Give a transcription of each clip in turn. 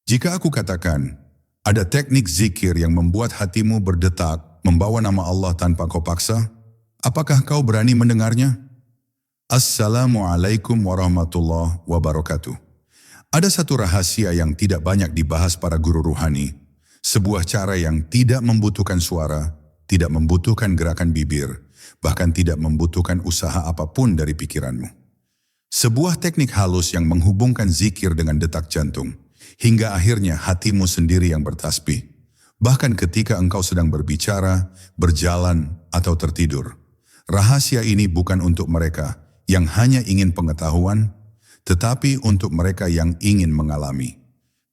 Jika aku katakan, ada teknik zikir yang membuat hatimu berdetak, membawa nama Allah tanpa kau paksa, apakah kau berani mendengarnya? Assalamualaikum warahmatullahi wabarakatuh. Ada satu rahasia yang tidak banyak dibahas para guru ruhani, sebuah cara yang tidak membutuhkan suara, tidak membutuhkan gerakan bibir, bahkan tidak membutuhkan usaha apapun dari pikiranmu. Sebuah teknik halus yang menghubungkan zikir dengan detak jantung, hingga akhirnya hatimu sendiri yang bertasbih. Bahkan ketika engkau sedang berbicara, berjalan, atau tertidur. Rahasia ini bukan untuk mereka yang hanya ingin pengetahuan, tetapi untuk mereka yang ingin mengalami.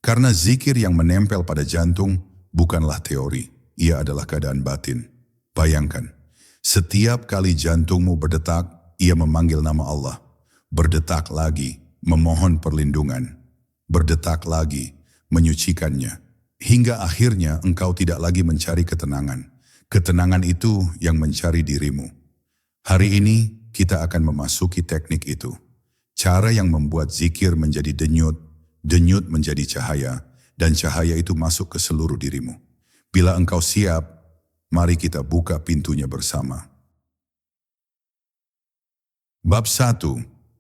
Karena zikir yang menempel pada jantung bukanlah teori, ia adalah keadaan batin. Bayangkan, setiap kali jantungmu berdetak, ia memanggil nama Allah. Berdetak lagi, memohon perlindungan. Berdetak lagi, menyucikannya. Hingga akhirnya engkau tidak lagi mencari ketenangan. Ketenangan itu yang mencari dirimu. Hari ini kita akan memasuki teknik itu. Cara yang membuat zikir menjadi denyut, denyut menjadi cahaya, dan cahaya itu masuk ke seluruh dirimu. Bila engkau siap, mari kita buka pintunya bersama. Bab 1.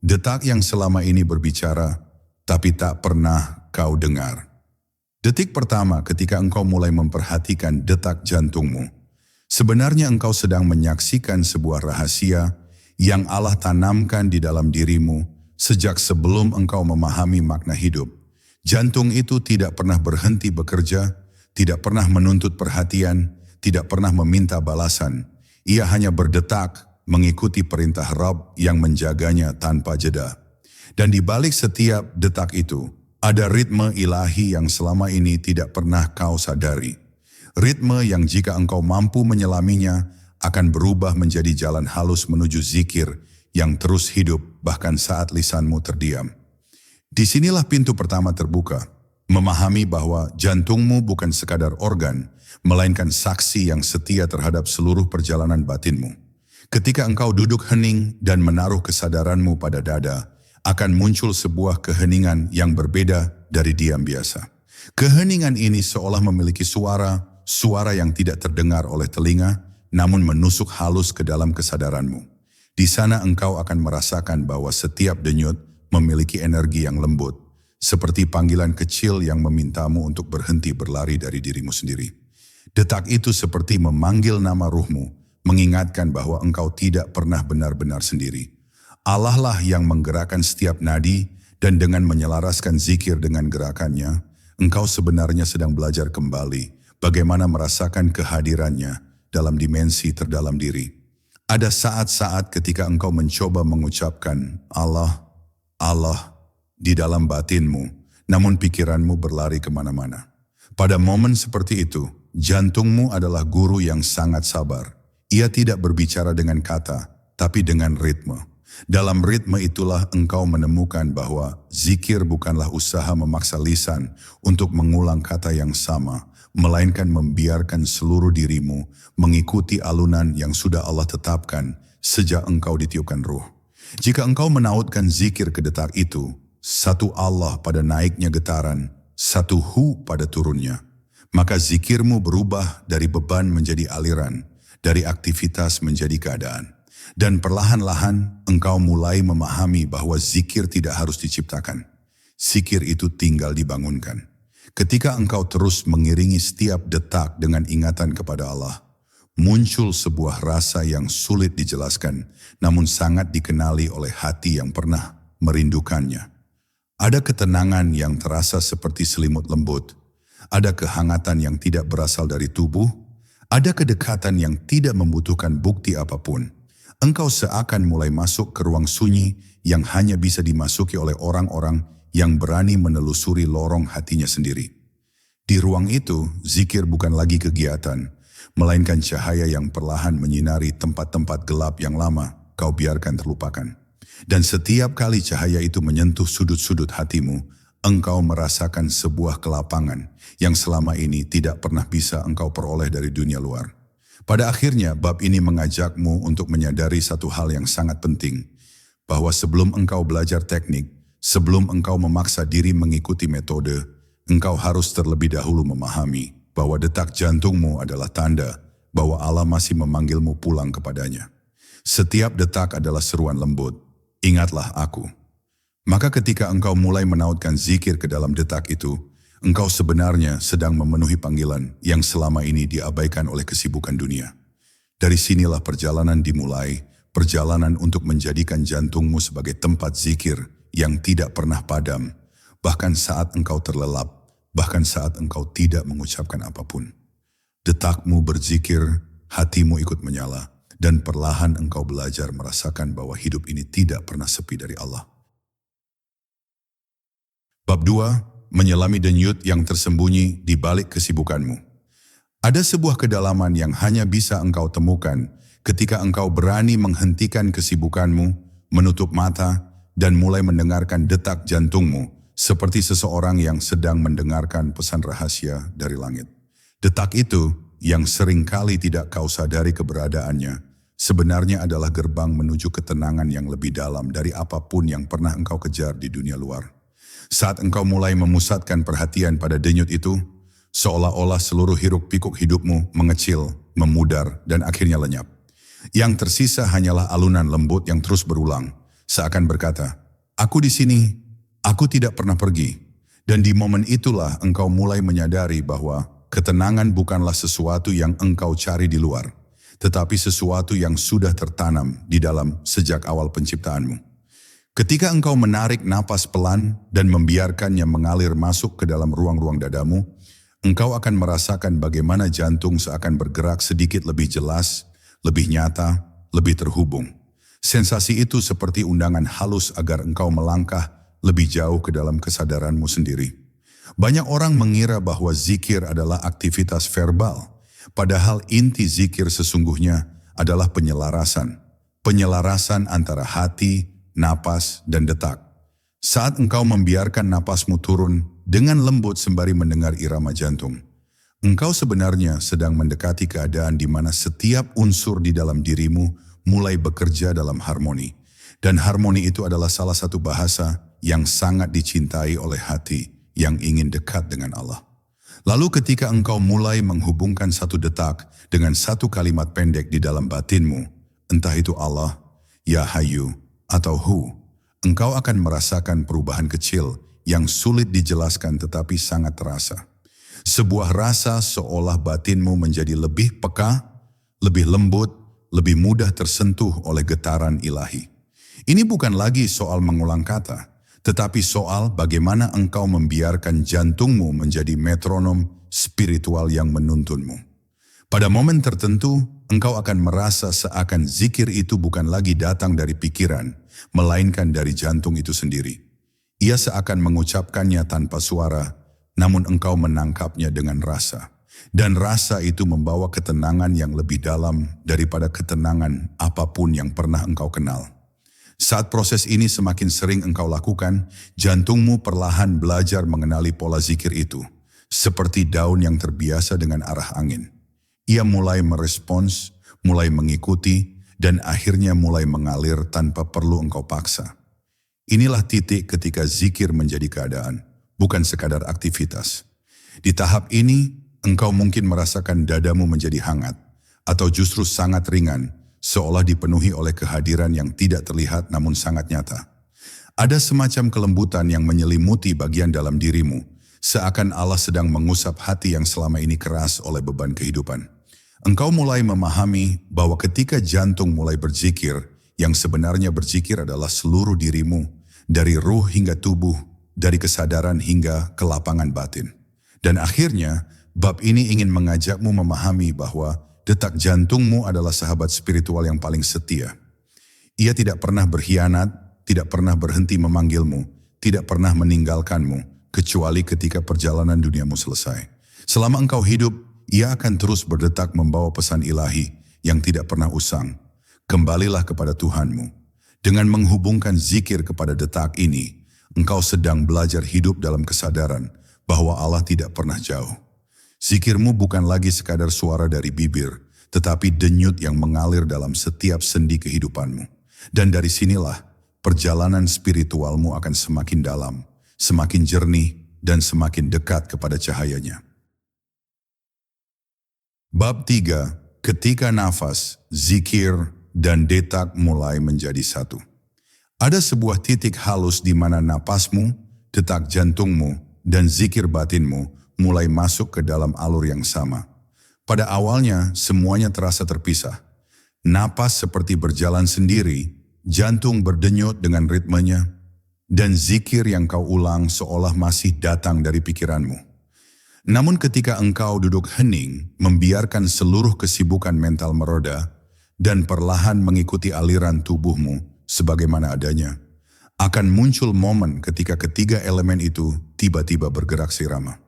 Detak yang selama ini berbicara, tapi tak pernah kau dengar. Detik pertama ketika engkau mulai memperhatikan detak jantungmu, sebenarnya engkau sedang menyaksikan sebuah rahasia yang Allah tanamkan di dalam dirimu sejak sebelum engkau memahami makna hidup. Jantung itu tidak pernah berhenti bekerja, tidak pernah menuntut perhatian, tidak pernah meminta balasan. Ia hanya berdetak, mengikuti perintah Rabb yang menjaganya tanpa jeda. Dan di balik setiap detak itu, ada ritme ilahi yang selama ini tidak pernah kau sadari. Ritme yang jika engkau mampu menyelaminya, akan berubah menjadi jalan halus menuju zikir yang terus hidup bahkan saat lisanmu terdiam. Disinilah pintu pertama terbuka, memahami bahwa jantungmu bukan sekadar organ, melainkan saksi yang setia terhadap seluruh perjalanan batinmu. Ketika engkau duduk hening dan menaruh kesadaranmu pada dada, akan muncul sebuah keheningan yang berbeda dari diam biasa. Keheningan ini seolah memiliki suara, suara yang tidak terdengar oleh telinga, namun menusuk halus ke dalam kesadaranmu. Di sana engkau akan merasakan bahwa setiap denyut memiliki energi yang lembut, seperti panggilan kecil yang memintamu untuk berhenti berlari dari dirimu sendiri. Detak itu seperti memanggil nama ruhmu, mengingatkan bahwa engkau tidak pernah benar-benar sendiri. Allah lah yang menggerakkan setiap nadi, dan dengan menyelaraskan zikir dengan gerakannya, engkau sebenarnya sedang belajar kembali bagaimana merasakan kehadirannya dalam dimensi terdalam diri. Ada saat-saat ketika engkau mencoba mengucapkan Allah, Allah di dalam batinmu, namun pikiranmu berlari kemana-mana. Pada momen seperti itu, jantungmu adalah guru yang sangat sabar. Ia tidak berbicara dengan kata, tapi dengan ritme. Dalam ritme itulah engkau menemukan bahwa zikir bukanlah usaha memaksa lisan untuk mengulang kata yang sama, melainkan membiarkan seluruh dirimu mengikuti alunan yang sudah Allah tetapkan sejak engkau ditiupkan ruh. Jika engkau menautkan zikir ke detak itu, satu Allah pada naiknya getaran, satu hu pada turunnya, maka zikirmu berubah dari beban menjadi aliran, dari aktivitas menjadi keadaan. Dan perlahan-lahan engkau mulai memahami bahwa zikir tidak harus diciptakan. Zikir itu tinggal dibangunkan. Ketika engkau terus mengiringi setiap detak dengan ingatan kepada Allah, muncul sebuah rasa yang sulit dijelaskan, namun sangat dikenali oleh hati yang pernah merindukannya. Ada ketenangan yang terasa seperti selimut lembut, ada kehangatan yang tidak berasal dari tubuh, ada kedekatan yang tidak membutuhkan bukti apapun. Engkau seakan mulai masuk ke ruang sunyi yang hanya bisa dimasuki oleh orang-orang yang berani menelusuri lorong hatinya sendiri. Di ruang itu, zikir bukan lagi kegiatan, melainkan cahaya yang perlahan menyinari tempat-tempat gelap yang lama kau biarkan terlupakan. Dan setiap kali cahaya itu menyentuh sudut-sudut hatimu, engkau merasakan sebuah kelapangan yang selama ini tidak pernah bisa engkau peroleh dari dunia luar. Pada akhirnya, bab ini mengajakmu untuk menyadari satu hal yang sangat penting, bahwa sebelum engkau belajar teknik, sebelum engkau memaksa diri mengikuti metode, engkau harus terlebih dahulu memahami bahwa detak jantungmu adalah tanda bahwa Allah masih memanggilmu pulang kepadanya. Setiap detak adalah seruan lembut, ingatlah aku. Maka ketika engkau mulai menautkan zikir ke dalam detak itu, engkau sebenarnya sedang memenuhi panggilan yang selama ini diabaikan oleh kesibukan dunia. Dari sinilah perjalanan dimulai, perjalanan untuk menjadikan jantungmu sebagai tempat zikir yang tidak pernah padam, bahkan saat engkau terlelap, bahkan saat engkau tidak mengucapkan apapun. Detakmu berzikir, hatimu ikut menyala, dan perlahan engkau belajar merasakan bahwa hidup ini tidak pernah sepi dari Allah. Bab 2, menyelami denyut yang tersembunyi di balik kesibukanmu. Ada sebuah kedalaman yang hanya bisa engkau temukan ketika engkau berani menghentikan kesibukanmu, menutup mata, dan mulai mendengarkan detak jantungmu seperti seseorang yang sedang mendengarkan pesan rahasia dari langit. Detak itu, yang seringkali tidak kau sadari keberadaannya, sebenarnya adalah gerbang menuju ketenangan yang lebih dalam dari apapun yang pernah engkau kejar di dunia luar. Saat engkau mulai memusatkan perhatian pada denyut itu, seolah-olah seluruh hiruk-pikuk hidupmu mengecil, memudar, dan akhirnya lenyap. Yang tersisa hanyalah alunan lembut yang terus berulang, seakan berkata, "Aku di sini, aku tidak pernah pergi." Dan di momen itulah engkau mulai menyadari bahwa ketenangan bukanlah sesuatu yang engkau cari di luar, tetapi sesuatu yang sudah tertanam di dalam sejak awal penciptaanmu. Ketika engkau menarik napas pelan dan membiarkannya mengalir masuk ke dalam ruang-ruang dadamu, engkau akan merasakan bagaimana jantung seakan bergerak sedikit lebih jelas, lebih nyata, lebih terhubung. Sensasi itu seperti undangan halus agar engkau melangkah lebih jauh ke dalam kesadaranmu sendiri. Banyak orang mengira bahwa zikir adalah aktivitas verbal, padahal inti zikir sesungguhnya adalah penyelarasan. Penyelarasan antara hati, napas, dan detak. Saat engkau membiarkan napasmu turun dengan lembut sembari mendengar irama jantung, engkau sebenarnya sedang mendekati keadaan di mana setiap unsur di dalam dirimu mulai bekerja dalam harmoni. Dan harmoni itu adalah salah satu bahasa yang sangat dicintai oleh hati yang ingin dekat dengan Allah. Lalu ketika engkau mulai menghubungkan satu detak dengan satu kalimat pendek di dalam batinmu, entah itu Allah, Ya Hayyu, atau Hu, engkau akan merasakan perubahan kecil yang sulit dijelaskan tetapi sangat terasa. Sebuah rasa seolah batinmu menjadi lebih peka, lebih lembut, lebih mudah tersentuh oleh getaran ilahi. Ini bukan lagi soal mengulang kata, tetapi soal bagaimana engkau membiarkan jantungmu menjadi metronom spiritual yang menuntunmu. Pada momen tertentu, engkau akan merasa seakan zikir itu bukan lagi datang dari pikiran, melainkan dari jantung itu sendiri. Ia seakan mengucapkannya tanpa suara, namun engkau menangkapnya dengan rasa. Dan rasa itu membawa ketenangan yang lebih dalam daripada ketenangan apapun yang pernah engkau kenal. Saat proses ini semakin sering engkau lakukan, jantungmu perlahan belajar mengenali pola zikir itu, seperti daun yang terbiasa dengan arah angin. Ia mulai merespons, mulai mengikuti, dan akhirnya mulai mengalir tanpa perlu engkau paksa. Inilah titik ketika zikir menjadi keadaan, bukan sekadar aktivitas. Di tahap ini, engkau mungkin merasakan dadamu menjadi hangat, atau justru sangat ringan, seolah dipenuhi oleh kehadiran yang tidak terlihat namun sangat nyata. Ada semacam kelembutan yang menyelimuti bagian dalam dirimu, seakan Allah sedang mengusap hati yang selama ini keras oleh beban kehidupan. Engkau mulai memahami bahwa ketika jantung mulai berzikir, yang sebenarnya berzikir adalah seluruh dirimu, dari ruh hingga tubuh, dari kesadaran hingga ke lapangan batin. Dan akhirnya, bab ini ingin mengajakmu memahami bahwa detak jantungmu adalah sahabat spiritual yang paling setia. Ia tidak pernah berkhianat, tidak pernah berhenti memanggilmu, tidak pernah meninggalkanmu, kecuali ketika perjalanan duniamu selesai. Selama engkau hidup, ia akan terus berdetak membawa pesan ilahi yang tidak pernah usang. Kembalilah kepada Tuhanmu. Dengan menghubungkan zikir kepada detak ini, engkau sedang belajar hidup dalam kesadaran bahwa Allah tidak pernah jauh. Zikirmu bukan lagi sekadar suara dari bibir, tetapi denyut yang mengalir dalam setiap sendi kehidupanmu. Dan dari sinilah, perjalanan spiritualmu akan semakin dalam, semakin jernih, dan semakin dekat kepada cahayanya. Bab 3. Ketika nafas, zikir, dan detak mulai menjadi satu. Ada sebuah titik halus di mana napasmu, detak jantungmu, dan zikir batinmu mulai masuk ke dalam alur yang sama. Pada awalnya, semuanya terasa terpisah. Napas seperti berjalan sendiri, jantung berdenyut dengan ritmenya, dan zikir yang kau ulang seolah masih datang dari pikiranmu. Namun ketika engkau duduk hening, membiarkan seluruh kesibukan mental meroda, dan perlahan mengikuti aliran tubuhmu sebagaimana adanya, akan muncul momen ketika ketiga elemen itu tiba-tiba bergerak sirama.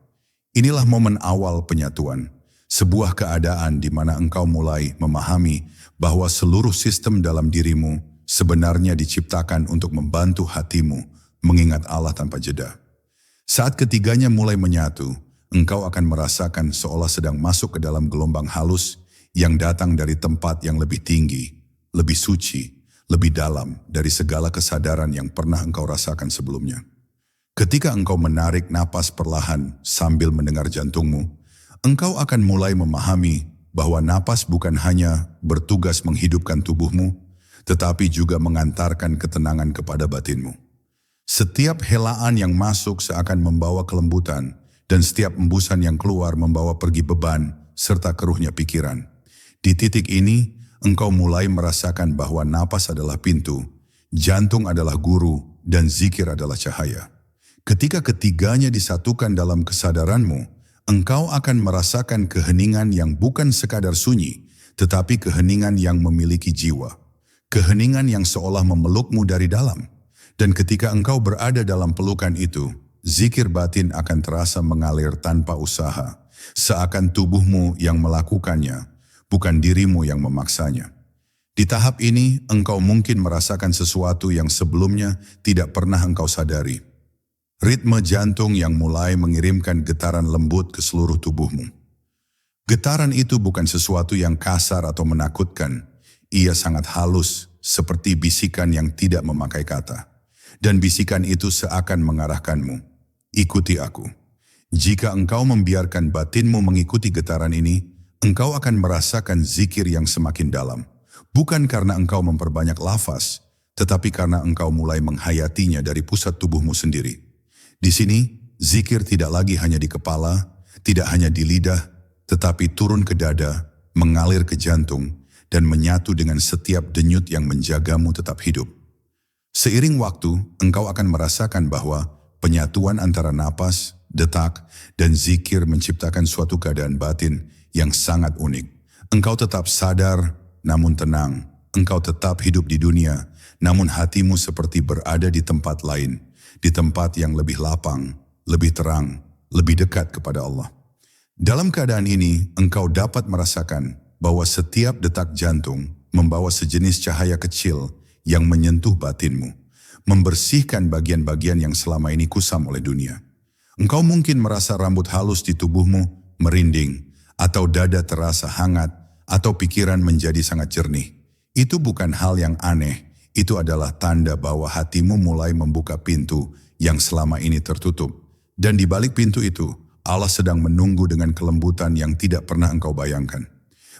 Inilah momen awal penyatuan, sebuah keadaan di mana engkau mulai memahami bahwa seluruh sistem dalam dirimu sebenarnya diciptakan untuk membantu hatimu mengingat Allah tanpa jeda. Saat ketiganya mulai menyatu, engkau akan merasakan seolah sedang masuk ke dalam gelombang halus yang datang dari tempat yang lebih tinggi, lebih suci, lebih dalam dari segala kesadaran yang pernah engkau rasakan sebelumnya. Ketika engkau menarik napas perlahan sambil mendengar jantungmu, engkau akan mulai memahami bahwa napas bukan hanya bertugas menghidupkan tubuhmu, tetapi juga mengantarkan ketenangan kepada batinmu. Setiap helaan yang masuk seakan membawa kelembutan, dan setiap embusan yang keluar membawa pergi beban serta keruhnya pikiran. Di titik ini, engkau mulai merasakan bahwa napas adalah pintu, jantung adalah guru, dan zikir adalah cahaya. Ketika ketiganya disatukan dalam kesadaranmu, engkau akan merasakan keheningan yang bukan sekadar sunyi, tetapi keheningan yang memiliki jiwa. Keheningan yang seolah memelukmu dari dalam. Dan ketika engkau berada dalam pelukan itu, zikir batin akan terasa mengalir tanpa usaha, seakan tubuhmu yang melakukannya, bukan dirimu yang memaksanya. Di tahap ini, engkau mungkin merasakan sesuatu yang sebelumnya tidak pernah engkau sadari. Ritme jantung yang mulai mengirimkan getaran lembut ke seluruh tubuhmu. Getaran itu bukan sesuatu yang kasar atau menakutkan. Ia sangat halus, seperti bisikan yang tidak memakai kata. Dan bisikan itu seakan mengarahkanmu. Ikuti aku. Jika engkau membiarkan batinmu mengikuti getaran ini, engkau akan merasakan zikir yang semakin dalam. Bukan karena engkau memperbanyak lafaz, tetapi karena engkau mulai menghayatinya dari pusat tubuhmu sendiri. Di sini, zikir tidak lagi hanya di kepala, tidak hanya di lidah, tetapi turun ke dada, mengalir ke jantung, dan menyatu dengan setiap denyut yang menjagamu tetap hidup. Seiring waktu, engkau akan merasakan bahwa penyatuan antara napas, detak, dan zikir menciptakan suatu keadaan batin yang sangat unik. Engkau tetap sadar, namun tenang. Engkau tetap hidup di dunia, namun hatimu seperti berada di tempat lain, di tempat yang lebih lapang, lebih terang, lebih dekat kepada Allah. Dalam keadaan ini, engkau dapat merasakan bahwa setiap detak jantung membawa sejenis cahaya kecil yang menyentuh batinmu, membersihkan bagian-bagian yang selama ini kusam oleh dunia. Engkau mungkin merasa rambut halus di tubuhmu merinding, atau dada terasa hangat, atau pikiran menjadi sangat jernih. Itu bukan hal yang aneh, itu adalah tanda bahwa hatimu mulai membuka pintu yang selama ini tertutup. Dan di balik pintu itu, Allah sedang menunggu dengan kelembutan yang tidak pernah engkau bayangkan.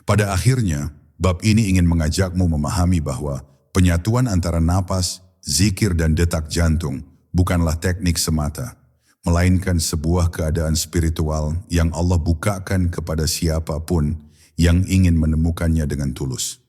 Pada akhirnya, bab ini ingin mengajakmu memahami bahwa penyatuan antara napas, zikir, dan detak jantung bukanlah teknik semata, melainkan sebuah keadaan spiritual yang Allah bukakan kepada siapapun yang ingin menemukannya dengan tulus.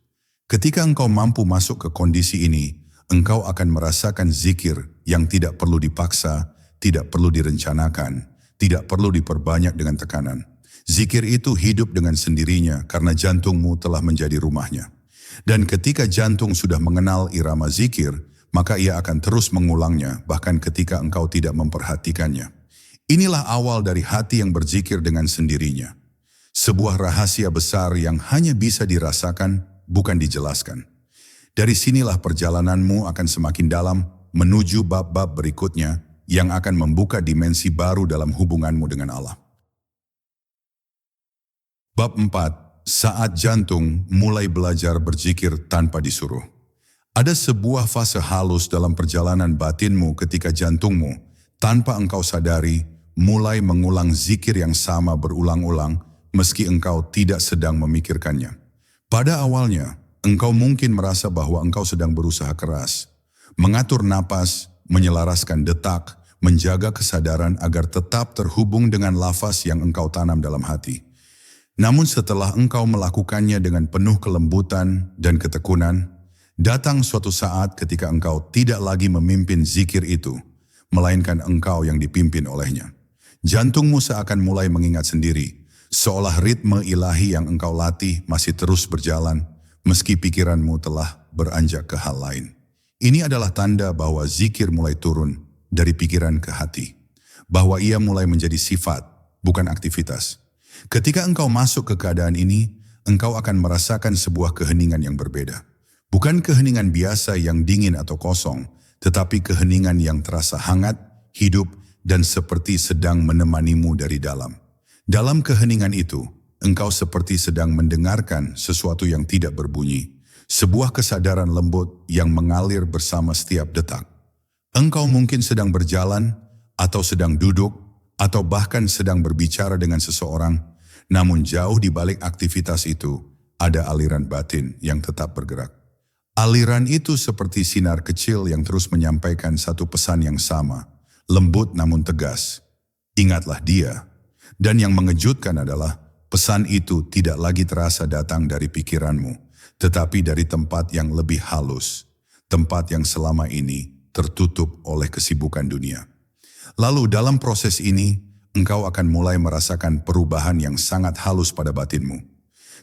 Ketika engkau mampu masuk ke kondisi ini, engkau akan merasakan zikir yang tidak perlu dipaksa, tidak perlu direncanakan, tidak perlu diperbanyak dengan tekanan. Zikir itu hidup dengan sendirinya karena jantungmu telah menjadi rumahnya. Dan ketika jantung sudah mengenal irama zikir, maka ia akan terus mengulangnya bahkan ketika engkau tidak memperhatikannya. Inilah awal dari hati yang berzikir dengan sendirinya. Sebuah rahasia besar yang hanya bisa dirasakan, bukan dijelaskan. Dari sinilah perjalananmu akan semakin dalam menuju bab-bab berikutnya yang akan membuka dimensi baru dalam hubunganmu dengan Allah. Bab 4. Saat jantung mulai belajar berzikir tanpa disuruh. Ada sebuah fase halus dalam perjalanan batinmu ketika jantungmu, tanpa engkau sadari, mulai mengulang zikir yang sama berulang-ulang meski engkau tidak sedang memikirkannya. Pada awalnya, engkau mungkin merasa bahwa engkau sedang berusaha keras, mengatur napas, menyelaraskan detak, menjaga kesadaran agar tetap terhubung dengan lafaz yang engkau tanam dalam hati. Namun setelah engkau melakukannya dengan penuh kelembutan dan ketekunan, datang suatu saat ketika engkau tidak lagi memimpin zikir itu, melainkan engkau yang dipimpin olehnya. Jantungmu seakan mulai mengingat sendiri, seolah ritme ilahi yang engkau latih masih terus berjalan, meski pikiranmu telah beranjak ke hal lain. Ini adalah tanda bahwa zikir mulai turun dari pikiran ke hati, bahwa ia mulai menjadi sifat, bukan aktivitas. Ketika engkau masuk ke keadaan ini, engkau akan merasakan sebuah keheningan yang berbeda. Bukan keheningan biasa yang dingin atau kosong, tetapi keheningan yang terasa hangat, hidup, dan seperti sedang menemanimu dari dalam. Dalam keheningan itu, engkau seperti sedang mendengarkan sesuatu yang tidak berbunyi, sebuah kesadaran lembut yang mengalir bersama setiap detak. Engkau mungkin sedang berjalan, atau sedang duduk, atau bahkan sedang berbicara dengan seseorang, namun jauh di balik aktivitas itu ada aliran batin yang tetap bergerak. Aliran itu seperti sinar kecil yang terus menyampaikan satu pesan yang sama, lembut namun tegas. Ingatlah dia. Dan yang mengejutkan adalah pesan itu tidak lagi terasa datang dari pikiranmu, tetapi dari tempat yang lebih halus, tempat yang selama ini tertutup oleh kesibukan dunia. Lalu dalam proses ini, engkau akan mulai merasakan perubahan yang sangat halus pada batinmu.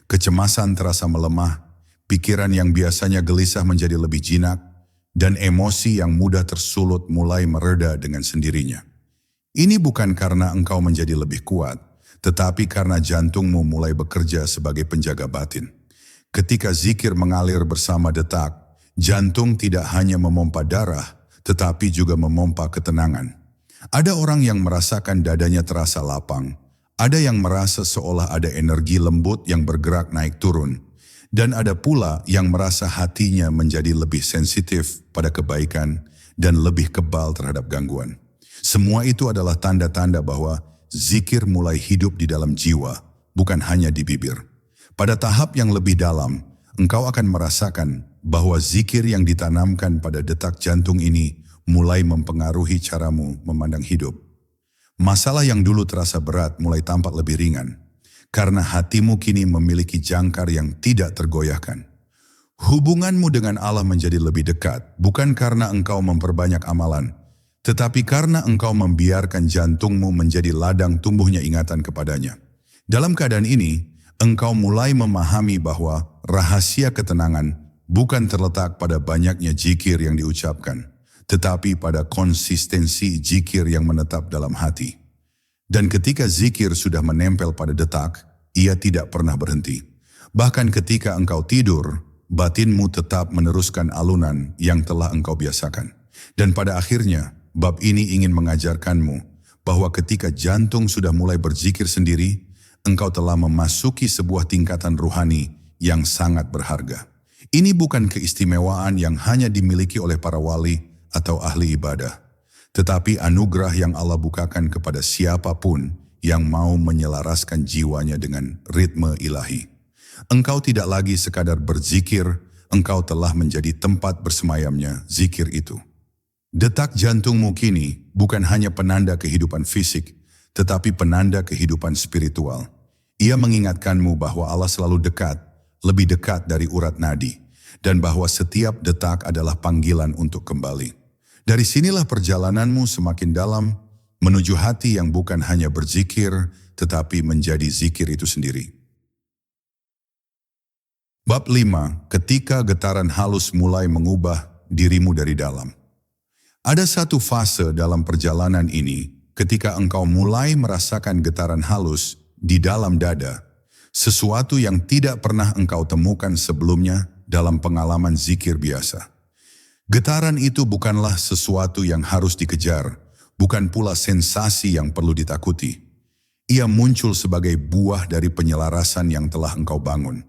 Kecemasan terasa melemah, pikiran yang biasanya gelisah menjadi lebih jinak, dan emosi yang mudah tersulut mulai mereda dengan sendirinya. Ini bukan karena engkau menjadi lebih kuat, tetapi karena jantungmu mulai bekerja sebagai penjaga batin. Ketika zikir mengalir bersama detak, jantung tidak hanya memompa darah, tetapi juga memompa ketenangan. Ada orang yang merasakan dadanya terasa lapang, ada yang merasa seolah ada energi lembut yang bergerak naik turun, dan ada pula yang merasa hatinya menjadi lebih sensitif pada kebaikan dan lebih kebal terhadap gangguan. Semua itu adalah tanda-tanda bahwa zikir mulai hidup di dalam jiwa, bukan hanya di bibir. Pada tahap yang lebih dalam, engkau akan merasakan bahwa zikir yang ditanamkan pada detak jantung ini mulai mempengaruhi caramu memandang hidup. Masalah yang dulu terasa berat mulai tampak lebih ringan, karena hatimu kini memiliki jangkar yang tidak tergoyahkan. Hubunganmu dengan Allah menjadi lebih dekat, bukan karena engkau memperbanyak amalan, tetapi karena engkau membiarkan jantungmu menjadi ladang tumbuhnya ingatan kepadanya. Dalam keadaan ini, engkau mulai memahami bahwa rahasia ketenangan bukan terletak pada banyaknya zikir yang diucapkan, tetapi pada konsistensi zikir yang menetap dalam hati. Dan ketika zikir sudah menempel pada detak, ia tidak pernah berhenti. Bahkan ketika engkau tidur, batinmu tetap meneruskan alunan yang telah engkau biasakan. Dan pada akhirnya, bab ini ingin mengajarkanmu bahwa ketika jantung sudah mulai berzikir sendiri, engkau telah memasuki sebuah tingkatan ruhani yang sangat berharga. Ini bukan keistimewaan yang hanya dimiliki oleh para wali atau ahli ibadah, tetapi anugerah yang Allah bukakan kepada siapapun yang mau menyelaraskan jiwanya dengan ritme ilahi. Engkau tidak lagi sekadar berzikir, engkau telah menjadi tempat bersemayamnya zikir itu. Detak jantungmu kini bukan hanya penanda kehidupan fisik, tetapi penanda kehidupan spiritual. Ia mengingatkanmu bahwa Allah selalu dekat, lebih dekat dari urat nadi, dan bahwa setiap detak adalah panggilan untuk kembali. Dari sinilah perjalananmu semakin dalam menuju hati yang bukan hanya berzikir, tetapi menjadi zikir itu sendiri. Bab 5. Ketika getaran halus mulai mengubah dirimu dari dalam. Ada satu fase dalam perjalanan ini ketika engkau mulai merasakan getaran halus di dalam dada, sesuatu yang tidak pernah engkau temukan sebelumnya dalam pengalaman zikir biasa. Getaran itu bukanlah sesuatu yang harus dikejar, bukan pula sensasi yang perlu ditakuti. Ia muncul sebagai buah dari penyelarasan yang telah engkau bangun.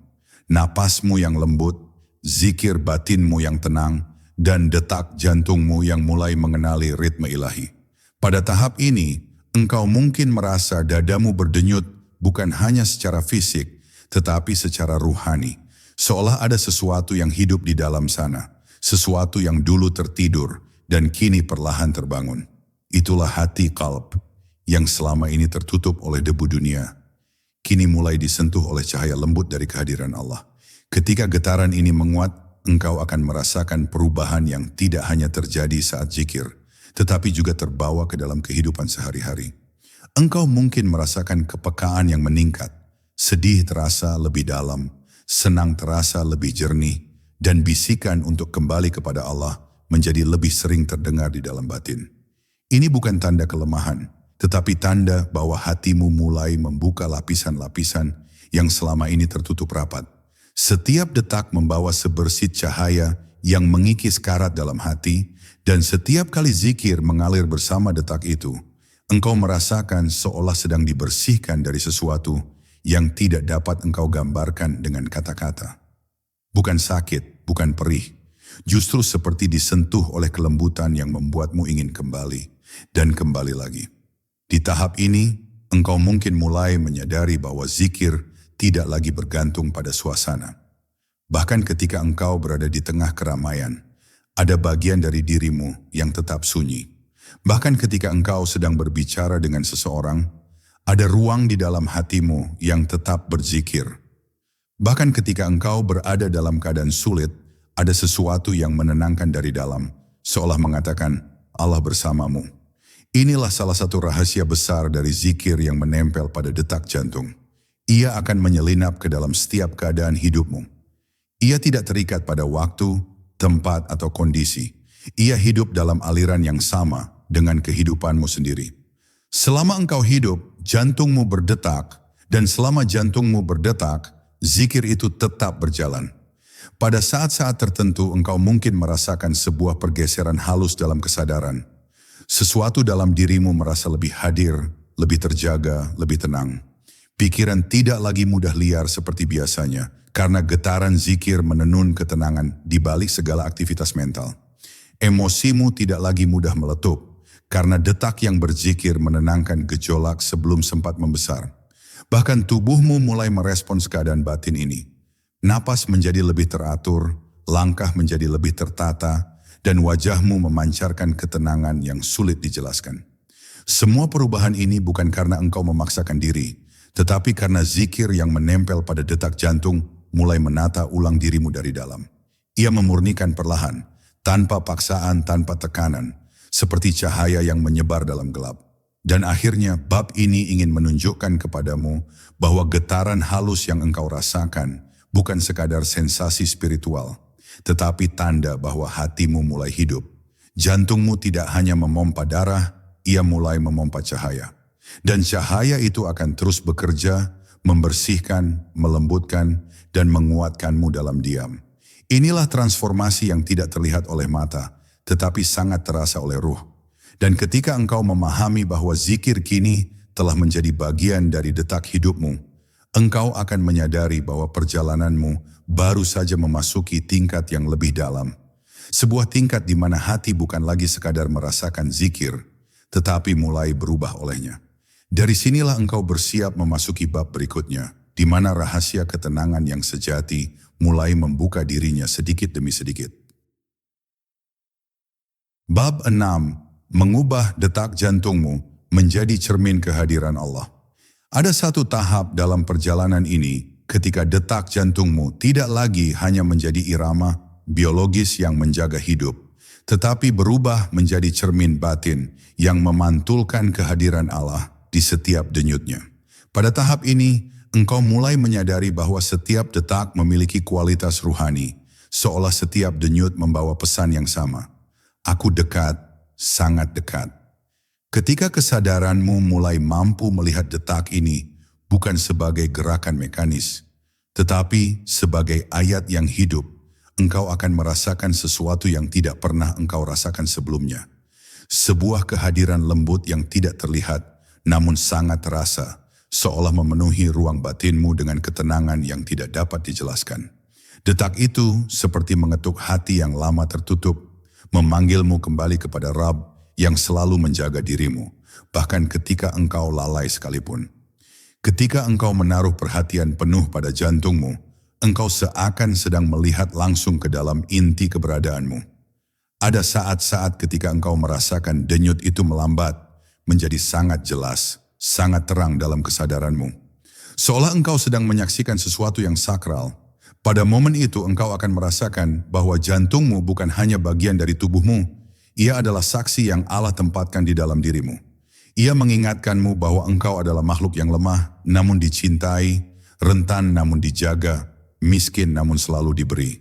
Napasmu yang lembut, zikir batinmu yang tenang, dan detak jantungmu yang mulai mengenali ritme ilahi. Pada tahap ini, Engkau mungkin merasa dadamu berdenyut bukan hanya secara fisik, tetapi secara ruhani. Seolah ada sesuatu yang hidup di dalam sana, sesuatu yang dulu tertidur dan kini perlahan terbangun. Itulah hati qalb yang selama ini tertutup oleh debu dunia, kini mulai disentuh oleh cahaya lembut dari kehadiran Allah. Ketika getaran ini menguat, engkau akan merasakan perubahan yang tidak hanya terjadi saat zikir, tetapi juga terbawa ke dalam kehidupan sehari-hari. Engkau mungkin merasakan kepekaan yang meningkat, sedih terasa lebih dalam, senang terasa lebih jernih, dan bisikan untuk kembali kepada Allah menjadi lebih sering terdengar di dalam batin. Ini bukan tanda kelemahan, tetapi tanda bahwa hatimu mulai membuka lapisan-lapisan yang selama ini tertutup rapat. Setiap detak membawa sebersit cahaya yang mengikis karat dalam hati, dan setiap kali zikir mengalir bersama detak itu, engkau merasakan seolah sedang dibersihkan dari sesuatu yang tidak dapat engkau gambarkan dengan kata-kata. Bukan sakit, bukan perih, justru seperti disentuh oleh kelembutan yang membuatmu ingin kembali dan kembali lagi. Di tahap ini, engkau mungkin mulai menyadari bahwa zikir tidak lagi bergantung pada suasana. Bahkan ketika engkau berada di tengah keramaian, ada bagian dari dirimu yang tetap sunyi. Bahkan ketika engkau sedang berbicara dengan seseorang, ada ruang di dalam hatimu yang tetap berzikir. Bahkan ketika engkau berada dalam keadaan sulit, ada sesuatu yang menenangkan dari dalam, seolah mengatakan, Allah bersamamu. Inilah salah satu rahasia besar dari zikir yang menempel pada detak jantung. Ia akan menyelinap ke dalam setiap keadaan hidupmu. Ia tidak terikat pada waktu, tempat, atau kondisi. Ia hidup dalam aliran yang sama dengan kehidupanmu sendiri. Selama engkau hidup, jantungmu berdetak, dan selama jantungmu berdetak, zikir itu tetap berjalan. Pada saat-saat tertentu engkau mungkin merasakan sebuah pergeseran halus dalam kesadaran. Sesuatu dalam dirimu merasa lebih hadir, lebih terjaga, lebih tenang. Pikiran tidak lagi mudah liar seperti biasanya, karena getaran zikir menenun ketenangan di balik segala aktivitas mental. Emosimu tidak lagi mudah meletup, karena detak yang berzikir menenangkan gejolak sebelum sempat membesar. Bahkan tubuhmu mulai merespons keadaan batin ini. Napas menjadi lebih teratur, langkah menjadi lebih tertata, dan wajahmu memancarkan ketenangan yang sulit dijelaskan. Semua perubahan ini bukan karena engkau memaksakan diri, tetapi karena zikir yang menempel pada detak jantung mulai menata ulang dirimu dari dalam. Ia memurnikan perlahan, tanpa paksaan, tanpa tekanan, seperti cahaya yang menyebar dalam gelap. Dan akhirnya bab ini ingin menunjukkan kepadamu bahwa getaran halus yang engkau rasakan bukan sekadar sensasi spiritual, tetapi tanda bahwa hatimu mulai hidup. Jantungmu tidak hanya memompa darah, ia mulai memompa cahaya. Dan cahaya itu akan terus bekerja, membersihkan, melembutkan, dan menguatkanmu dalam diam. Inilah transformasi yang tidak terlihat oleh mata, tetapi sangat terasa oleh ruh. Dan ketika engkau memahami bahwa zikir kini telah menjadi bagian dari detak hidupmu, engkau akan menyadari bahwa perjalananmu baru saja memasuki tingkat yang lebih dalam. Sebuah tingkat di mana hati bukan lagi sekadar merasakan zikir, tetapi mulai berubah olehnya. Dari sinilah engkau bersiap memasuki bab berikutnya, di mana rahasia ketenangan yang sejati mulai membuka dirinya sedikit demi sedikit. Bab 6. Mengubah detak jantungmu menjadi cermin kehadiran Allah. Ada satu tahap dalam perjalanan ini ketika detak jantungmu tidak lagi hanya menjadi irama biologis yang menjaga hidup, tetapi berubah menjadi cermin batin yang memantulkan kehadiran Allah di setiap denyutnya. Pada tahap ini, engkau mulai menyadari bahwa setiap detak memiliki kualitas ruhani, seolah setiap denyut membawa pesan yang sama. Aku dekat, sangat dekat. Ketika kesadaranmu mulai mampu melihat detak ini bukan sebagai gerakan mekanis, tetapi sebagai ayat yang hidup, engkau akan merasakan sesuatu yang tidak pernah engkau rasakan sebelumnya. Sebuah kehadiran lembut yang tidak terlihat, namun sangat terasa, seolah memenuhi ruang batinmu dengan ketenangan yang tidak dapat dijelaskan. Detak itu seperti mengetuk hati yang lama tertutup, memanggilmu kembali kepada Rabb yang selalu menjaga dirimu, bahkan ketika engkau lalai sekalipun. Ketika engkau menaruh perhatian penuh pada jantungmu, engkau seakan sedang melihat langsung ke dalam inti keberadaanmu. Ada saat-saat ketika engkau merasakan denyut itu melambat, menjadi sangat jelas, sangat terang dalam kesadaranmu. Seolah engkau sedang menyaksikan sesuatu yang sakral. Pada momen itu engkau akan merasakan bahwa jantungmu bukan hanya bagian dari tubuhmu, ia adalah saksi yang Allah tempatkan di dalam dirimu. Ia mengingatkanmu bahwa engkau adalah makhluk yang lemah, namun dicintai, rentan namun dijaga, miskin namun selalu diberi.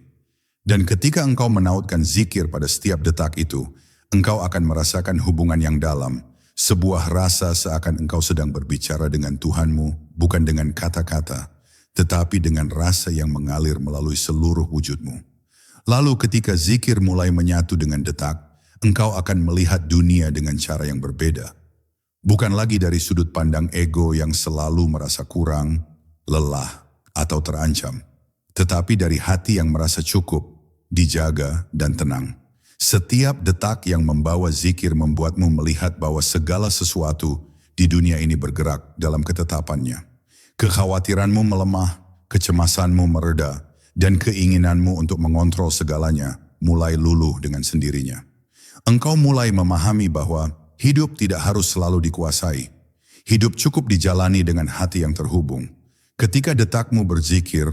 Dan ketika engkau menautkan zikir pada setiap detak itu, engkau akan merasakan hubungan yang dalam, sebuah rasa seakan engkau sedang berbicara dengan Tuhanmu, bukan dengan kata-kata, tetapi dengan rasa yang mengalir melalui seluruh wujudmu. Lalu ketika zikir mulai menyatu dengan detak, engkau akan melihat dunia dengan cara yang berbeda. Bukan lagi dari sudut pandang ego yang selalu merasa kurang, lelah, atau terancam, tetapi dari hati yang merasa cukup, dijaga, dan tenang. Setiap detak yang membawa zikir membuatmu melihat bahwa segala sesuatu di dunia ini bergerak dalam ketetapannya. Kekhawatiranmu melemah, kecemasanmu mereda, dan keinginanmu untuk mengontrol segalanya mulai luluh dengan sendirinya. Engkau mulai memahami bahwa hidup tidak harus selalu dikuasai. Hidup cukup dijalani dengan hati yang terhubung. Ketika detakmu berzikir,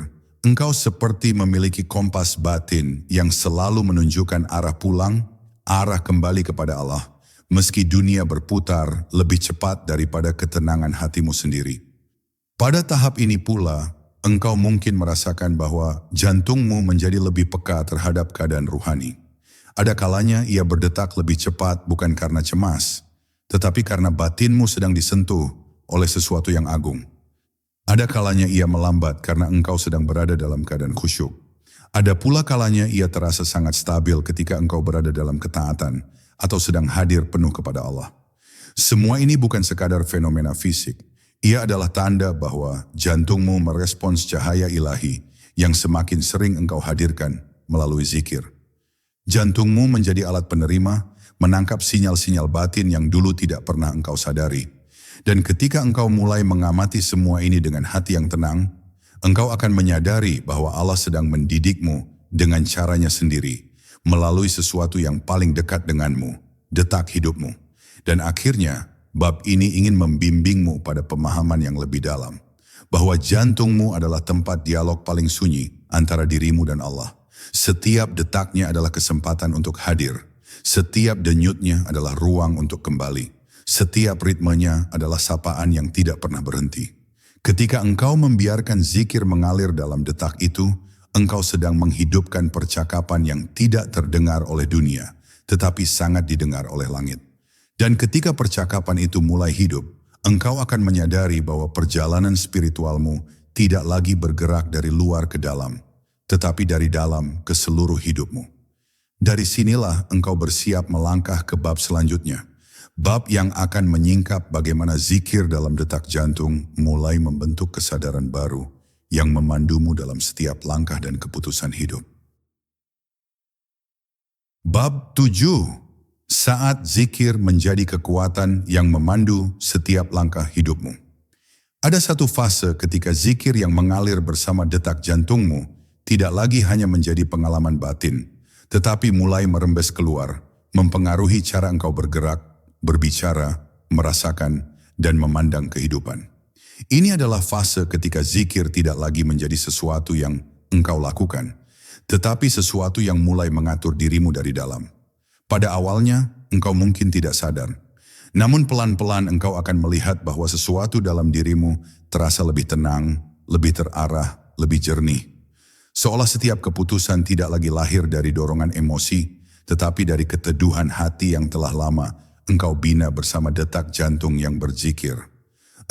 engkau seperti memiliki kompas batin yang selalu menunjukkan arah pulang, arah kembali kepada Allah, meski dunia berputar lebih cepat daripada ketenangan hatimu sendiri. Pada tahap ini pula, engkau mungkin merasakan bahwa jantungmu menjadi lebih peka terhadap keadaan ruhani. Ada kalanya ia berdetak lebih cepat bukan karena cemas, tetapi karena batinmu sedang disentuh oleh sesuatu yang agung. Ada kalanya ia melambat karena engkau sedang berada dalam keadaan khusyuk. Ada pula kalanya ia terasa sangat stabil ketika engkau berada dalam ketaatan atau sedang hadir penuh kepada Allah. Semua ini bukan sekadar fenomena fisik. Ia adalah tanda bahwa jantungmu merespons cahaya ilahi yang semakin sering engkau hadirkan melalui zikir. Jantungmu menjadi alat penerima, menangkap sinyal-sinyal batin yang dulu tidak pernah engkau sadari. Dan ketika engkau mulai mengamati semua ini dengan hati yang tenang, engkau akan menyadari bahwa Allah sedang mendidikmu dengan caranya sendiri, melalui sesuatu yang paling dekat denganmu, detak hidupmu. Dan akhirnya, bab ini ingin membimbingmu pada pemahaman yang lebih dalam, bahwa jantungmu adalah tempat dialog paling sunyi antara dirimu dan Allah. Setiap detaknya adalah kesempatan untuk hadir. Setiap denyutnya adalah ruang untuk kembali. Setiap ritmenya adalah sapaan yang tidak pernah berhenti. Ketika engkau membiarkan zikir mengalir dalam detak itu, engkau sedang menghidupkan percakapan yang tidak terdengar oleh dunia, tetapi sangat didengar oleh langit. Dan ketika percakapan itu mulai hidup, engkau akan menyadari bahwa perjalanan spiritualmu tidak lagi bergerak dari luar ke dalam, tetapi dari dalam ke seluruh hidupmu. Dari sinilah engkau bersiap melangkah ke bab selanjutnya. Bab yang akan menyingkap bagaimana zikir dalam detak jantung mulai membentuk kesadaran baru yang memandumu dalam setiap langkah dan keputusan hidup. Bab 7. Saat zikir menjadi kekuatan yang memandu setiap langkah hidupmu. Ada satu fase ketika zikir yang mengalir bersama detak jantungmu tidak lagi hanya menjadi pengalaman batin, tetapi mulai merembes keluar, mempengaruhi cara engkau bergerak, berbicara, merasakan, dan memandang kehidupan. Ini adalah fase ketika zikir tidak lagi menjadi sesuatu yang engkau lakukan, tetapi sesuatu yang mulai mengatur dirimu dari dalam. Pada awalnya, engkau mungkin tidak sadar. Namun pelan-pelan engkau akan melihat bahwa sesuatu dalam dirimu terasa lebih tenang, lebih terarah, lebih jernih. Seolah setiap keputusan tidak lagi lahir dari dorongan emosi, tetapi dari keteduhan hati yang telah lama engkau bina bersama detak jantung yang berzikir.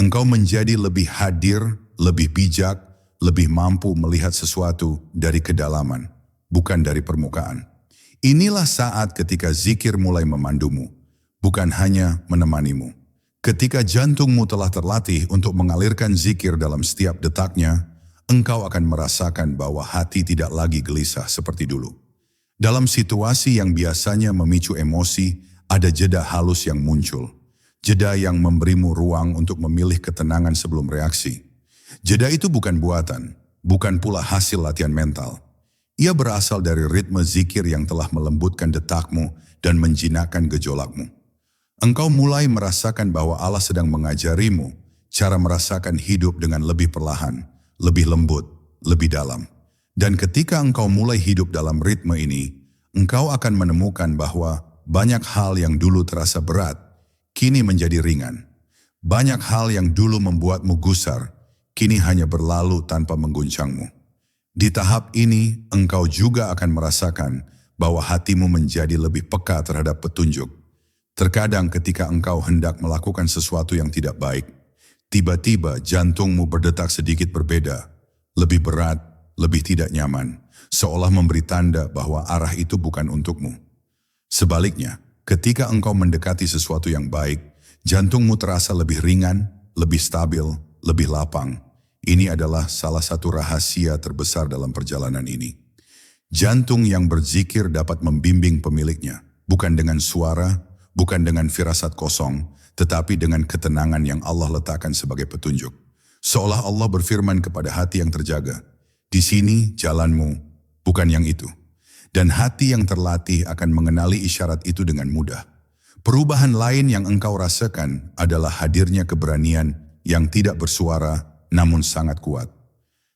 Engkau menjadi lebih hadir, lebih bijak, lebih mampu melihat sesuatu dari kedalaman, bukan dari permukaan. Inilah saat ketika zikir mulai memandumu, bukan hanya menemanimu. Ketika jantungmu telah terlatih untuk mengalirkan zikir dalam setiap detaknya, engkau akan merasakan bahwa hati tidak lagi gelisah seperti dulu. Dalam situasi yang biasanya memicu emosi, ada jeda halus yang muncul. Jeda yang memberimu ruang untuk memilih ketenangan sebelum reaksi. Jeda itu bukan buatan, bukan pula hasil latihan mental. Ia berasal dari ritme zikir yang telah melembutkan detakmu dan menjinakkan gejolakmu. Engkau mulai merasakan bahwa Allah sedang mengajarimu cara merasakan hidup dengan lebih perlahan, lebih lembut, lebih dalam. Dan ketika engkau mulai hidup dalam ritme ini, engkau akan menemukan bahwa banyak hal yang dulu terasa berat, kini menjadi ringan. Banyak hal yang dulu membuatmu gusar, kini hanya berlalu tanpa mengguncangmu. Di tahap ini, engkau juga akan merasakan bahwa hatimu menjadi lebih peka terhadap petunjuk. Terkadang ketika engkau hendak melakukan sesuatu yang tidak baik, tiba-tiba jantungmu berdetak sedikit berbeda, lebih berat, lebih tidak nyaman, seolah memberi tanda bahwa arah itu bukan untukmu. Sebaliknya, ketika engkau mendekati sesuatu yang baik, jantungmu terasa lebih ringan, lebih stabil, lebih lapang. Ini adalah salah satu rahasia terbesar dalam perjalanan ini. Jantung yang berzikir dapat membimbing pemiliknya, bukan dengan suara, bukan dengan firasat kosong, tetapi dengan ketenangan yang Allah letakkan sebagai petunjuk. Seolah Allah berfirman kepada hati yang terjaga, di sini jalanmu, bukan yang itu. Dan hati yang terlatih akan mengenali isyarat itu dengan mudah. Perubahan lain yang engkau rasakan adalah hadirnya keberanian yang tidak bersuara namun sangat kuat.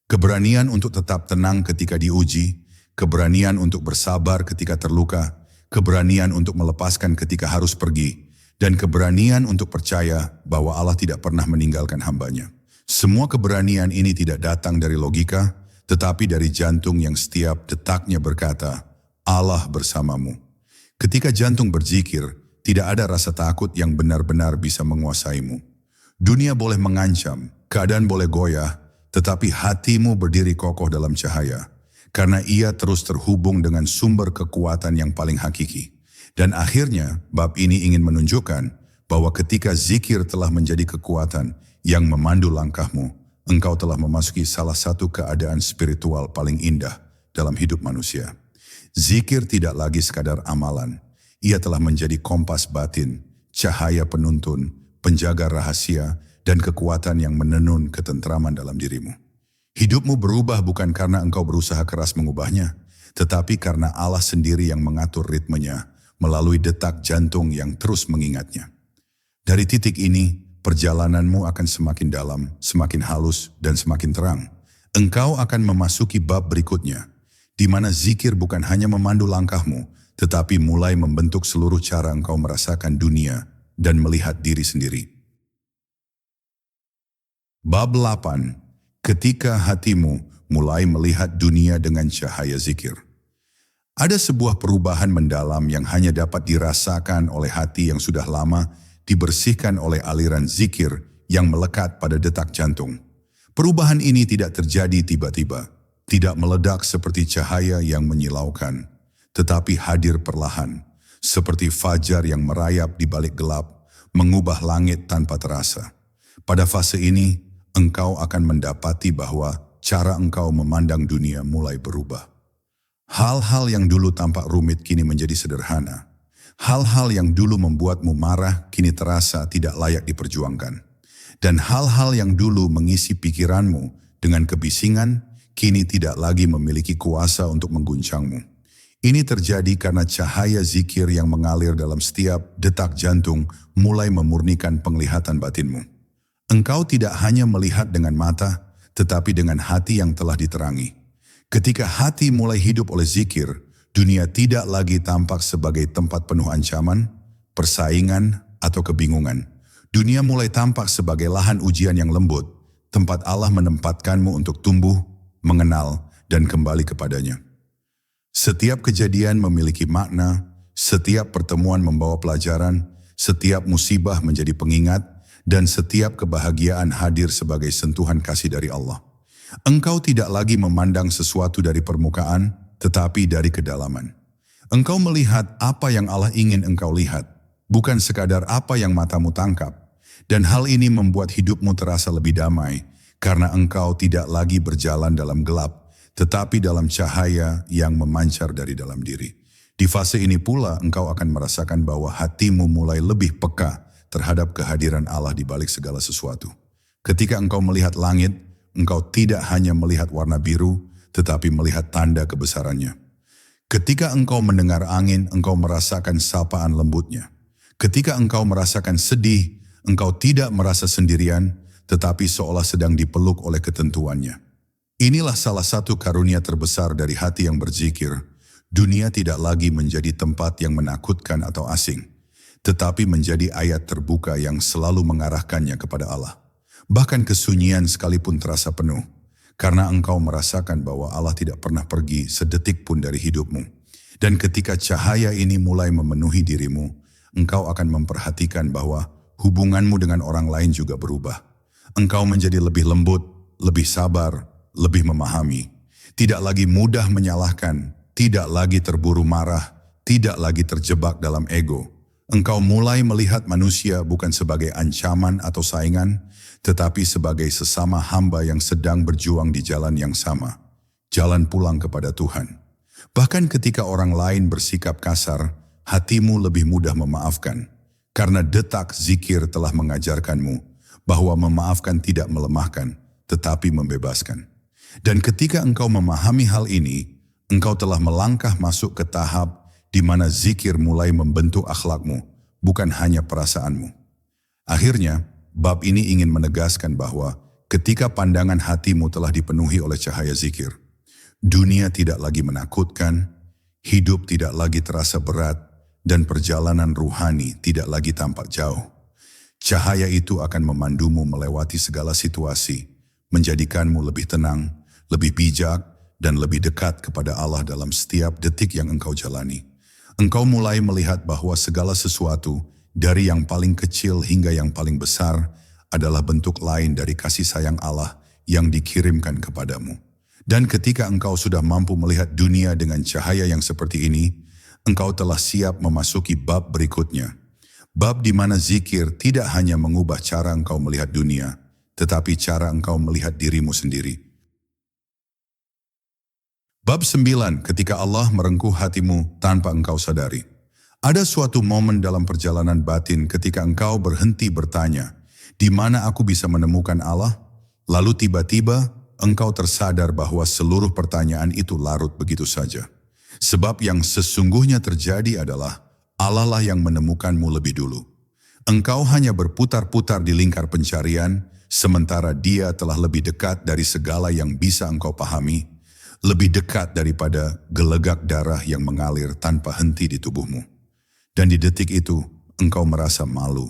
Keberanian untuk tetap tenang ketika diuji, keberanian untuk bersabar ketika terluka, keberanian untuk melepaskan ketika harus pergi, dan keberanian untuk percaya bahwa Allah tidak pernah meninggalkan hambanya. Semua keberanian ini tidak datang dari logika, tetapi dari jantung yang setiap detaknya berkata, Allah bersamamu. Ketika jantung berzikir, tidak ada rasa takut yang benar-benar bisa menguasaimu. Dunia boleh mengancam, keadaan boleh goyah, tetapi hatimu berdiri kokoh dalam cahaya. Karena ia terus terhubung dengan sumber kekuatan yang paling hakiki. Dan akhirnya, bab ini ingin menunjukkan bahwa ketika zikir telah menjadi kekuatan yang memandu langkahmu, engkau telah memasuki salah satu keadaan spiritual paling indah dalam hidup manusia. Zikir tidak lagi sekadar amalan. Ia telah menjadi kompas batin, cahaya penuntun, penjaga rahasia, dan kekuatan yang menenun ketentraman dalam dirimu. Hidupmu berubah bukan karena engkau berusaha keras mengubahnya, tetapi karena Allah sendiri yang mengatur ritmenya melalui detak jantung yang terus mengingatnya. Dari titik ini, perjalananmu akan semakin dalam, semakin halus, dan semakin terang. Engkau akan memasuki bab berikutnya, di mana zikir bukan hanya memandu langkahmu, tetapi mulai membentuk seluruh cara engkau merasakan dunia dan melihat diri sendiri. Bab 8. Ketika hatimu mulai melihat dunia dengan cahaya zikir. Ada sebuah perubahan mendalam yang hanya dapat dirasakan oleh hati yang sudah lama dibersihkan oleh aliran zikir yang melekat pada detak jantung. Perubahan ini tidak terjadi tiba-tiba, tidak meledak seperti cahaya yang menyilaukan, tetapi hadir perlahan, seperti fajar yang merayap di balik gelap, mengubah langit tanpa terasa. Pada fase ini, engkau akan mendapati bahwa cara engkau memandang dunia mulai berubah. Hal-hal yang dulu tampak rumit kini menjadi sederhana. Hal-hal yang dulu membuatmu marah kini terasa tidak layak diperjuangkan. Dan hal-hal yang dulu mengisi pikiranmu dengan kebisingan kini tidak lagi memiliki kuasa untuk mengguncangmu. Ini terjadi karena cahaya zikir yang mengalir dalam setiap detak jantung mulai memurnikan penglihatan batinmu. Engkau tidak hanya melihat dengan mata, tetapi dengan hati yang telah diterangi. Ketika hati mulai hidup oleh zikir, dunia tidak lagi tampak sebagai tempat penuh ancaman, persaingan, atau kebingungan. Dunia mulai tampak sebagai lahan ujian yang lembut, tempat Allah menempatkanmu untuk tumbuh, mengenal, dan kembali kepadanya. Setiap kejadian memiliki makna, setiap pertemuan membawa pelajaran, setiap musibah menjadi pengingat, dan setiap kebahagiaan hadir sebagai sentuhan kasih dari Allah. Engkau tidak lagi memandang sesuatu dari permukaan, tetapi dari kedalaman. Engkau melihat apa yang Allah ingin engkau lihat, bukan sekadar apa yang matamu tangkap. Dan hal ini membuat hidupmu terasa lebih damai, karena engkau tidak lagi berjalan dalam gelap, tetapi dalam cahaya yang memancar dari dalam diri. Di fase ini pula engkau akan merasakan bahwa hatimu mulai lebih peka terhadap kehadiran Allah di balik segala sesuatu. Ketika engkau melihat langit, engkau tidak hanya melihat warna biru, tetapi melihat tanda kebesarannya. Ketika engkau mendengar angin, engkau merasakan sapaan lembutnya. Ketika engkau merasakan sedih, engkau tidak merasa sendirian, tetapi seolah sedang dipeluk oleh ketentuannya. Inilah salah satu karunia terbesar dari hati yang berzikir. Dunia tidak lagi menjadi tempat yang menakutkan atau asing, tetapi menjadi ayat terbuka yang selalu mengarahkannya kepada Allah. Bahkan kesunyian sekalipun terasa penuh, karena engkau merasakan bahwa Allah tidak pernah pergi sedetik pun dari hidupmu. Dan ketika cahaya ini mulai memenuhi dirimu, engkau akan memperhatikan bahwa hubunganmu dengan orang lain juga berubah. Engkau menjadi lebih lembut, lebih sabar, lebih memahami. Tidak lagi mudah menyalahkan, tidak lagi terburu marah, tidak lagi terjebak dalam ego. Engkau mulai melihat manusia bukan sebagai ancaman atau saingan, tetapi sebagai sesama hamba yang sedang berjuang di jalan yang sama, jalan pulang kepada Tuhan. Bahkan ketika orang lain bersikap kasar, hatimu lebih mudah memaafkan, karena detak zikir telah mengajarkanmu bahwa memaafkan tidak melemahkan, tetapi membebaskan. Dan ketika engkau memahami hal ini, engkau telah melangkah masuk ke tahap di mana zikir mulai membentuk akhlakmu, bukan hanya perasaanmu. Akhirnya, bab ini ingin menegaskan bahwa ketika pandangan hatimu telah dipenuhi oleh cahaya zikir, dunia tidak lagi menakutkan, hidup tidak lagi terasa berat, dan perjalanan ruhani tidak lagi tampak jauh. Cahaya itu akan memandumu melewati segala situasi, menjadikanmu lebih tenang, lebih bijak, dan lebih dekat kepada Allah dalam setiap detik yang engkau jalani. Engkau mulai melihat bahwa segala sesuatu, dari yang paling kecil hingga yang paling besar, adalah bentuk lain dari kasih sayang Allah yang dikirimkan kepadamu. Dan ketika engkau sudah mampu melihat dunia dengan cahaya yang seperti ini, engkau telah siap memasuki bab berikutnya. Bab di mana zikir tidak hanya mengubah cara engkau melihat dunia, tetapi cara engkau melihat dirimu sendiri. Bab 9, ketika Allah merengkuh hatimu tanpa engkau sadari. Ada suatu momen dalam perjalanan batin ketika engkau berhenti bertanya, di mana aku bisa menemukan Allah? Lalu tiba-tiba engkau tersadar bahwa seluruh pertanyaan itu larut begitu saja. Sebab yang sesungguhnya terjadi adalah Allah lah yang menemukanmu lebih dulu. Engkau hanya berputar-putar di lingkar pencarian, sementara Dia telah lebih dekat dari segala yang bisa engkau pahami, lebih dekat daripada gelegak darah yang mengalir tanpa henti di tubuhmu. Dan di detik itu, engkau merasa malu.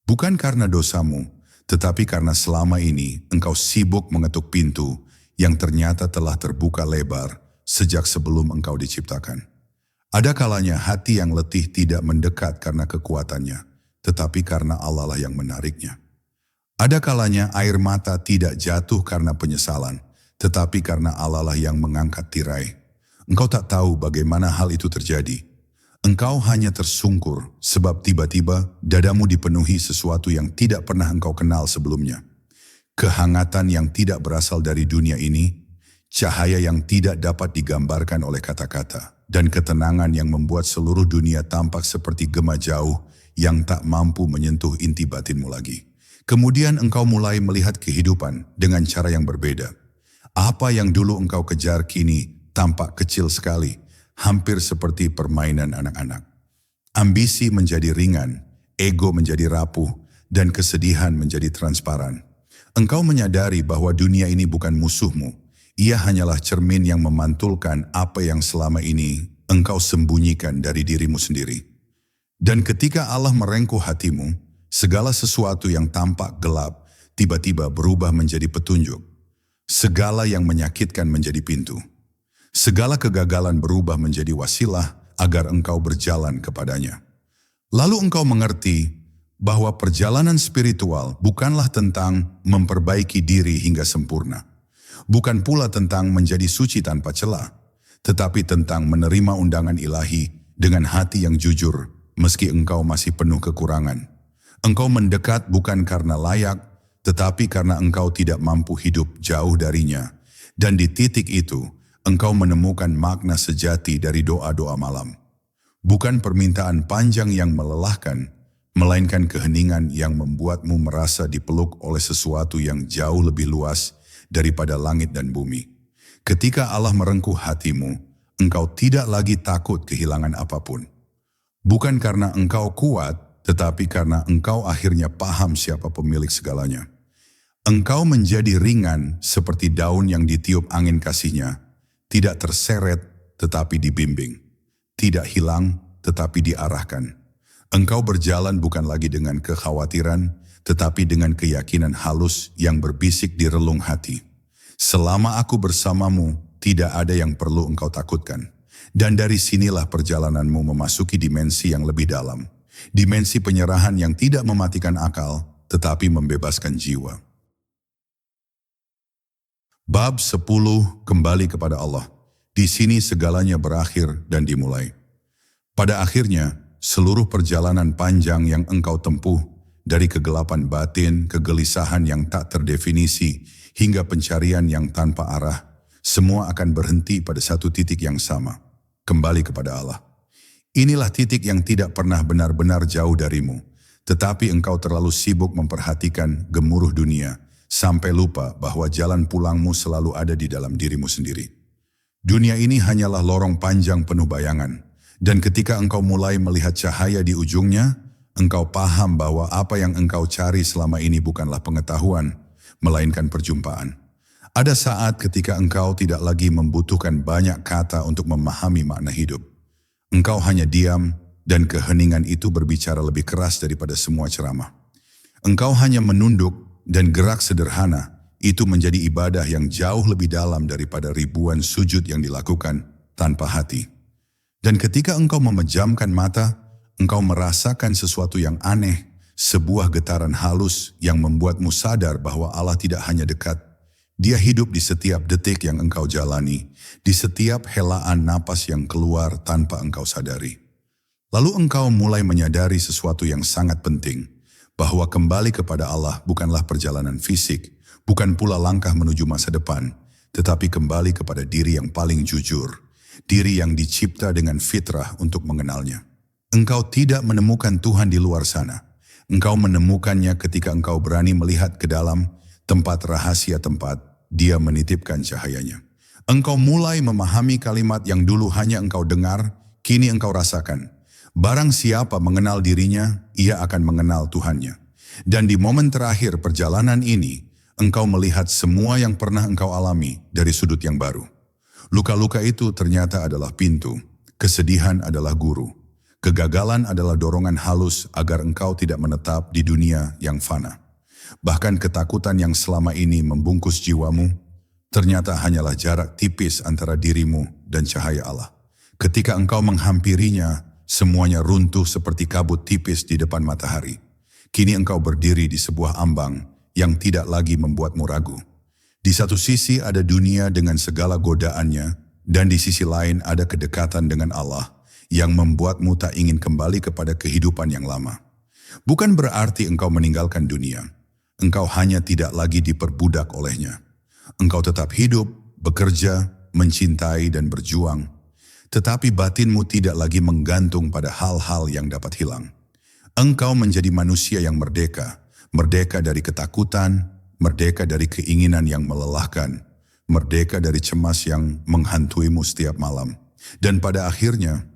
Bukan karena dosamu, tetapi karena selama ini engkau sibuk mengetuk pintu yang ternyata telah terbuka lebar sejak sebelum engkau diciptakan. Ada kalanya hati yang letih tidak mendekat karena kekuatannya, tetapi karena Allah lah yang menariknya. Ada kalanya air mata tidak jatuh karena penyesalan, tetapi karena Allah lah yang mengangkat tirai. Engkau tak tahu bagaimana hal itu terjadi. Engkau hanya tersungkur sebab tiba-tiba dadamu dipenuhi sesuatu yang tidak pernah engkau kenal sebelumnya. Kehangatan yang tidak berasal dari dunia ini, cahaya yang tidak dapat digambarkan oleh kata-kata, dan ketenangan yang membuat seluruh dunia tampak seperti gema jauh yang tak mampu menyentuh inti batinmu lagi. Kemudian engkau mulai melihat kehidupan dengan cara yang berbeda. Apa yang dulu engkau kejar kini tampak kecil sekali, hampir seperti permainan anak-anak. Ambisi menjadi ringan, ego menjadi rapuh, dan kesedihan menjadi transparan. Engkau menyadari bahwa dunia ini bukan musuhmu. Ia hanyalah cermin yang memantulkan apa yang selama ini engkau sembunyikan dari dirimu sendiri. Dan ketika Allah merengkuh hatimu, segala sesuatu yang tampak gelap tiba-tiba berubah menjadi petunjuk. Segala yang menyakitkan menjadi pintu. Segala kegagalan berubah menjadi wasilah agar engkau berjalan kepadanya. Lalu engkau mengerti bahwa perjalanan spiritual bukanlah tentang memperbaiki diri hingga sempurna. Bukan pula tentang menjadi suci tanpa celah, tetapi tentang menerima undangan ilahi dengan hati yang jujur meski engkau masih penuh kekurangan. Engkau mendekat bukan karena layak, tetapi karena engkau tidak mampu hidup jauh darinya. Dan di titik itu, engkau menemukan makna sejati dari doa-doa malam. Bukan permintaan panjang yang melelahkan, melainkan keheningan yang membuatmu merasa dipeluk oleh sesuatu yang jauh lebih luas daripada langit dan bumi. Ketika Allah merengkuh hatimu, engkau tidak lagi takut kehilangan apapun. Bukan karena engkau kuat, tetapi karena engkau akhirnya paham siapa pemilik segalanya. Engkau menjadi ringan seperti daun yang ditiup angin kasihnya, tidak terseret tetapi dibimbing, tidak hilang tetapi diarahkan. Engkau berjalan bukan lagi dengan kekhawatiran, tetapi dengan keyakinan halus yang berbisik di relung hati. Selama aku bersamamu, tidak ada yang perlu engkau takutkan. Dan dari sinilah perjalananmu memasuki dimensi yang lebih dalam. Dimensi penyerahan yang tidak mematikan akal, tetapi membebaskan jiwa. Bab 10, kembali kepada Allah. Di sini segalanya berakhir dan dimulai. Pada akhirnya, seluruh perjalanan panjang yang engkau tempuh, dari kegelapan batin, kegelisahan yang tak terdefinisi, hingga pencarian yang tanpa arah, semua akan berhenti pada satu titik yang sama. Kembali kepada Allah. Inilah titik yang tidak pernah benar-benar jauh darimu, tetapi engkau terlalu sibuk memperhatikan gemuruh dunia, sampai lupa bahwa jalan pulangmu selalu ada di dalam dirimu sendiri. Dunia ini hanyalah lorong panjang penuh bayangan, dan ketika engkau mulai melihat cahaya di ujungnya, engkau paham bahwa apa yang engkau cari selama ini bukanlah pengetahuan, melainkan perjumpaan. Ada saat ketika engkau tidak lagi membutuhkan banyak kata untuk memahami makna hidup. Engkau hanya diam, dan keheningan itu berbicara lebih keras daripada semua ceramah. Engkau hanya menunduk, dan gerak sederhana itu menjadi ibadah yang jauh lebih dalam daripada ribuan sujud yang dilakukan tanpa hati. Dan ketika engkau memejamkan mata, engkau merasakan sesuatu yang aneh, sebuah getaran halus yang membuatmu sadar bahwa Allah tidak hanya dekat. Dia hidup di setiap detik yang engkau jalani, di setiap helaan napas yang keluar tanpa engkau sadari. Lalu engkau mulai menyadari sesuatu yang sangat penting, bahwa kembali kepada Allah bukanlah perjalanan fisik, bukan pula langkah menuju masa depan, tetapi kembali kepada diri yang paling jujur, diri yang dicipta dengan fitrah untuk mengenalnya. Engkau tidak menemukan Tuhan di luar sana. Engkau menemukannya ketika engkau berani melihat ke dalam tempat rahasia tempat Dia menitipkan cahayanya. Engkau mulai memahami kalimat yang dulu hanya engkau dengar, kini engkau rasakan. Barang siapa mengenal dirinya, ia akan mengenal Tuhannya. Dan di momen terakhir perjalanan ini, engkau melihat semua yang pernah engkau alami dari sudut yang baru. Luka-luka itu ternyata adalah pintu, kesedihan adalah guru, kegagalan adalah dorongan halus agar engkau tidak menetap di dunia yang fana. Bahkan ketakutan yang selama ini membungkus jiwamu, ternyata hanyalah jarak tipis antara dirimu dan cahaya Allah. Ketika engkau menghampirinya, semuanya runtuh seperti kabut tipis di depan matahari. Kini engkau berdiri di sebuah ambang yang tidak lagi membuatmu ragu. Di satu sisi ada dunia dengan segala godaannya, dan di sisi lain ada kedekatan dengan Allah yang membuatmu tak ingin kembali kepada kehidupan yang lama. Bukan berarti engkau meninggalkan dunia. Engkau hanya tidak lagi diperbudak olehnya. Engkau tetap hidup, bekerja, mencintai dan berjuang. Tetapi batinmu tidak lagi menggantung pada hal-hal yang dapat hilang. Engkau menjadi manusia yang merdeka, merdeka dari ketakutan, merdeka dari keinginan yang melelahkan, merdeka dari cemas yang menghantuimu setiap malam. Dan pada akhirnya,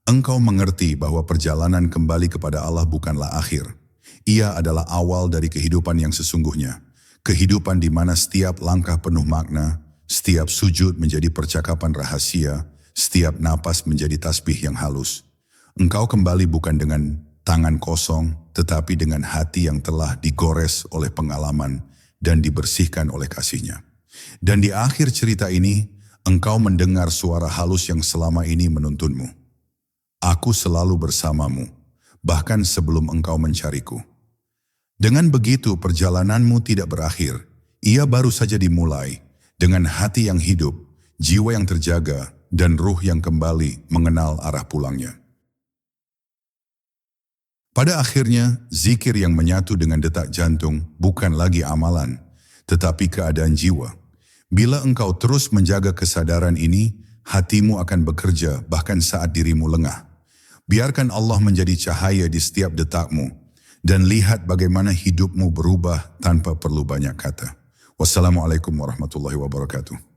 engkau mengerti bahwa perjalanan kembali kepada Allah bukanlah akhir. Ia adalah awal dari kehidupan yang sesungguhnya. Kehidupan di mana setiap langkah penuh makna, setiap sujud menjadi percakapan rahasia, setiap napas menjadi tasbih yang halus. Engkau kembali bukan dengan tangan kosong, tetapi dengan hati yang telah digores oleh pengalaman dan dibersihkan oleh kasih-Nya. Dan di akhir cerita ini, engkau mendengar suara halus yang selama ini menuntunmu. Aku selalu bersamamu, bahkan sebelum engkau mencariku. Dengan begitu perjalananmu tidak berakhir, ia baru saja dimulai dengan hati yang hidup, jiwa yang terjaga, dan ruh yang kembali mengenal arah pulangnya. Pada akhirnya, zikir yang menyatu dengan detak jantung bukan lagi amalan, tetapi keadaan jiwa. Bila engkau terus menjaga kesadaran ini, hatimu akan bekerja bahkan saat dirimu lengah. Biarkan Allah menjadi cahaya di setiap detakmu, dan lihat bagaimana hidupmu berubah tanpa perlu banyak kata. Wassalamualaikum warahmatullahi wabarakatuh.